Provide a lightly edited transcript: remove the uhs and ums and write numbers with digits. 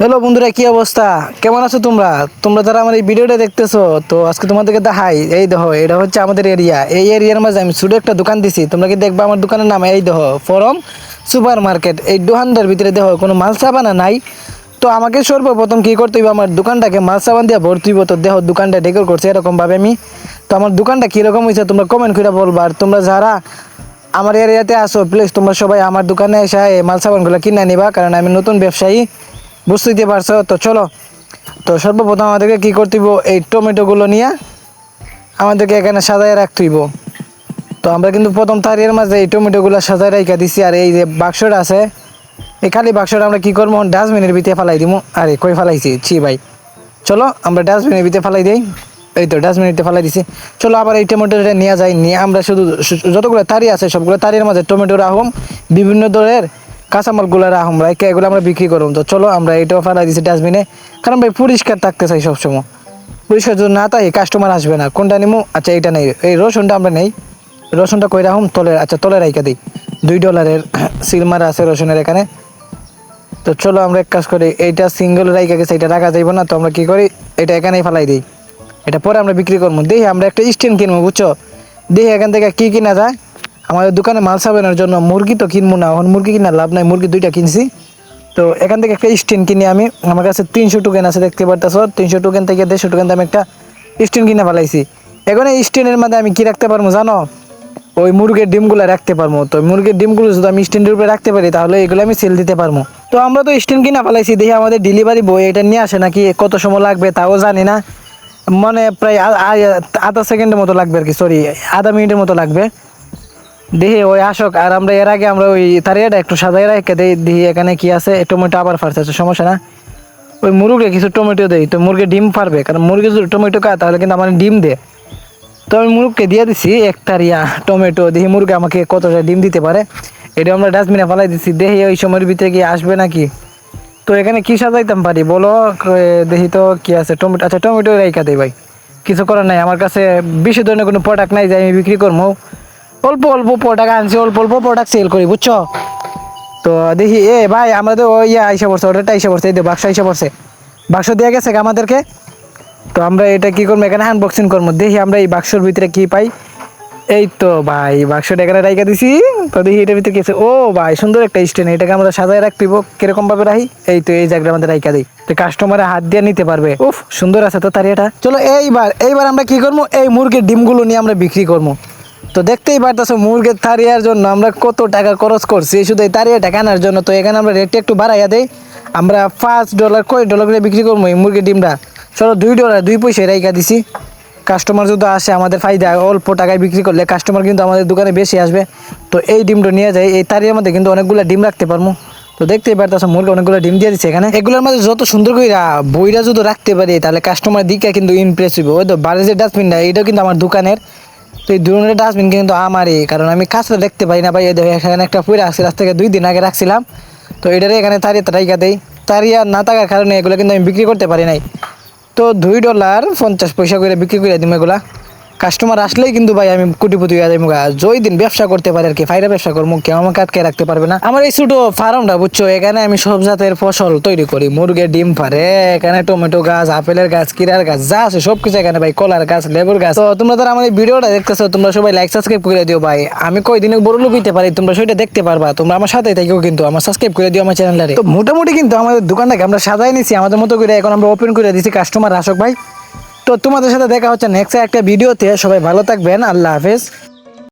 Hello বন্ধুরা, কি অবস্থা? কেমন আছো তোমরা? তোমরা যারা আমার এই ভিডিওটা দেখতেছো, তো আজকে তোমাদেরকে দেখাই। এই দেখো, এটা হচ্ছে আমাদের এরিয়া। এই এরিয়ার মাঝে আমি ছোট একটা দোকান দিছি। তোমরা কি দেখবা আমার দোকানের নাম? এই দেখো, ফরম সুপার মার্কেট। এই দোকানটার ভিতরে দেখো কোনো মাল সাবানা নাই। তো আমাকে সর্বপ্রথম কি করতে হবে, আমার দোকানটাকে মাল সাবান দিয়ে ভর্তি হইব। তো দেখো দোকানটা ডেকোর করছে এরকম ভাবে আমি। তো আমার দোকানটা কীরকম হয়েছে তোমরা কমেন্ট করে বলবা। আর তোমরা যারা আমার এরিয়াতে আসো, প্লিজ তোমরা সবাই আমার দোকানে এসে এই মাল সাবানগুলো কিনে নিবা, কারণ আমি নতুন ব্যবসায়ী, বুঝতেই পারছো। তো চলো, তো সর্বপ্রথম আমাদেরকে কী করতে হইব, এই টমেটোগুলো নিয়ে আমাদেরকে এখানে সাজায় রাখতে হইব। তো আমরা কিন্তু প্রথম তারিয়ার মাঝে এই টমেটোগুলো সাজায় রাখা দিছি। আর এই যে বাক্সটা আছে, এই খালি বাক্সটা আমরা কী করবো, ডাস্টবিনের ভিতরে ফেলাই দিব। আরে কই ফেলাইছি, ছি ভাই। চলো আমরা ডাস্টবিনের ভিতরে ফেলাই দিই। এই তো ডাস্টবিনের ভিতরে ফেলাই দিছি। চলো আবার এই টমেটোটা নিয়ে যাই, নিয়ে আমরা শুধু যতগুলো তারি আছে সবগুলো তারির মাঝে টমেটো রাখুম, বিভিন্ন ধরনের কাঁচামালগুলো রাখুম, রাখে এগুলো আমরা বিক্রি করুম। তো চলো আমরা এটাও ফেলাই দিছি ডাস্টবিনে, কারণ ভাই পরিষ্কার থাকতে চাই সবসময়। পরিষ্কার যদি না থাকে কাস্টমার আসবে না। কোনটা নিমু? আচ্ছা এইটা নেই, এই রসুনটা আমরা নেই। রসুনটা কই রাখুম? তলে, আচ্ছা তলে রাইখা দিই। $2 সিল মারা আছে রসুনের এখানে। তো চলো আমরা এক কাজ করি, এইটা সিঙ্গেল রাইখা গেছে, এটা রাখা যাইব না। তো আমরা কী করি, এটা এখানেই ফেলাই দিই। এটা পরে আমরা বিক্রি করবো। দেখি আমরা একটা স্ট্যান্ড কিনবো, বুঝছো? দেখি এখান থেকে কী কিনা যায়। আমাদের দোকানে মাল সাবানোর জন্য মুরগি তো কিনবো না, এখন মুরগি কিনা লাভ নাই, মুরগি 2টা কিনছি। তো এখান থেকে একটা স্ট্যান্ড কিনে আমি, আমার কাছে 300 টোকেন আছে, দেখতে পারতেছ। 300 টোকেন থেকে 150 টোকেন আমি একটা স্ট্যান্ড কিনে ফেলাইছি। এখন এই স্ট্যান্ডের মধ্যে আমি কি রাখতে পারবো জানো? ওই মুরগির ডিমগুলো রাখতে পারবো। তো মুরগির ডিমগুলো যদি আমি স্ট্যান্ডের উপরে রাখতে পারি, তাহলে এগুলো আমি সেল দিতে পারবো। তো আমরা তো স্ট্যান্ড কিনা ফেলাইছি, দেখি আমাদের ডেলিভারি বয় এটা নিয়ে আসে নাকি, কত সময় লাগবে তাও জানি না। মানে প্রায় আধা সেকেন্ডের মতো লাগবে আর কি, সরি আধা মিনিটের মতো লাগবে। দেখি ওই আসক। আর আমরা এর আগে আমরা ওই তারিয়াটা একটু সাজাই রেখে দিই। দেখি এখানে কি আছে, টমেটো আবার ফারছে, সমস্যা না। ওই মুরগে কিছু টমেটো দেই, তো মুরগি ডিম পারবে, কারণ মুরগি যদি টমেটো খায় তাহলে কিন্তু আমার ডিম দে। তো আমি মুরগকে দিয়ে দিছি এক তারিয়া টমেটো। দেখি মুরগি আমাকে কতটা ডিম দিতে পারে। এটা আমরা ডাস্টবিনে ফেলাই দিচ্ছি, দেখি ওই সময়ের ভিতরে কি আসবে নাকি। তো এখানে কি সাজাইতাম পারি বলো? দেখি তো কি আছে, টমেটো, আচ্ছা টমেটো রাইখা দেই ভাই। কিছু করার নাই, আমার কাছে বেশি ধরনের কোনো প্রোডাক্ট নাই যে আমি বিক্রি করবো। অল্প অল্প প্রোডাক্ট আনছি, অল্প অল্প প্রোডাক্ট সেল করি, বুঝছো? তো দেখি এ ভাই, আমরা তো ওই আইসা পড়ছে, অর্ডারটা আইসা পড়ছে, এই তো বাক্স আইসা পড়ছে। বাক্স দেওয়া গেছে আমাদেরকে। তো আমরা এটা কি করবো, এখানে আনবক্সিং করবো। দেখি আমরা এই বাক্সর ভিতরে কি পাই। এই তো ভাই, বাক্সটা এখানে রাইখা দিছি। তো দেখি এটার ভিতরে কি আছে। ও ভাই, সুন্দর একটা স্ট্যান্ড, এটাকে আমরা সাজায় রাখবো কিরকম ভাবে রাখি। এই তো এই জায়গাটা আমাদের রাইখা দিই, তো কাস্টমারে হাত দিয়ে নিতে পারবে। উফ, সুন্দর আছে তো তারিয়াটা। চলো এইবার আমরা কি করবো, এই মুরগির ডিমগুলো নিয়ে আমরা বিক্রি করবো। তো দেখতেই পারতেছো মুরগির তারিয়ার জন্য আমরা কত টাকা খরচ করছি, শুধু এই তারিয়াটা কেনার জন্য। তো এখানে আমরা রেটটা একটু বাড়াইয়া দেই। আমরা $5 কয় ডলার করে বিক্রি করবো এই মুরগির ডিমটা। চলো $2 2 পয়সা রাইখা দিছি। কাস্টমার যদি আসে আমাদের ফায়দা, অল্প টাকায় বিক্রি করলে কাস্টমার কিন্তু আমাদের দোকানে বেশি আসবে। তো এই ডিমটা নিয়ে যাই, এই তারিয়ার মধ্যে কিন্তু অনেকগুলো ডিম রাখতে পারবো। তো দেখতেই পারতেছো মুরগি অনেকগুলো ডিম দিয়ে দিচ্ছে এখানে। এগুলোর মধ্যে যত সুন্দর করে বইরা যদি রাখতে পারি, তাহলে কাস্টমার দিকে কিন্তু ইমপ্রেস হইবে। ওই তো বাড়ির যে ডাস্টবিনটা, এটাও কিন্তু আমার দোকানের। তো এই ধরনের ডাস্টবিন কিন্তু আমারই, কারণ আমি কাজটা দেখতে পাই না ভাই। এই দেখো এখানে একটা পুরা আছে, রাত থেকে 2 দিন আগে রাখছিলাম। তো এটারে এখানে তারিয়া রাইখা দেই। তারিয়া না থাকার কারণে এগুলো কিন্তু আমি বিক্রি করতে পারি নাই। তো $2.50 করে বিক্রি করে দিম এগুলা। কাস্টমার আসলেই কিন্তু ভাই আমি কোটিপতি হয়ে যাবো। জয় দিন ব্যবসা করতে পারে আর কি, ফাইরা ব্যবসা করবো, কেউ আমাকে আটকে রাখতে পারবে না। আমার এই ছোট ফার্মটা, বুঝছো, এখানে আমি সব জাতের ফসল তৈরি করি। মুরগির ডিম পারে, এখানে টমেটো গাছ, আপেলের গাছ, কিরার গাছ, যা আছে সবকিছু এখানে ভাই, কলার গাছ, লেবুর গাছ। তো তোমরা যারা আমার এই ভিডিওটা দেখতেছো, তোমরা সবাই লাইক সাবস্ক্রাইব করে দিও ভাই। আমি কয়দিনে বড় লোক হইতে পারি তোমরা সেটা দেখতে পারবা। তোমরা আমার সাথে থেকেও কিন্তু আমার সাবস্ক্রাইব করে দিও আমার চ্যানেলটারে। তো মোটামুটি কিন্তু আমাদের দোকানটাকে আমরা সাজাই নিছি আমাদের মতো করে, এখন আমরা ওপেন করে দিছি, কাস্টমার আসুক ভাই। তো তোমাদের সাথে দেখা হচ্ছে নেক্সট একটা ভিডিওতে। সবাই ভালো থাকবেন, আল্লাহ হাফেজ।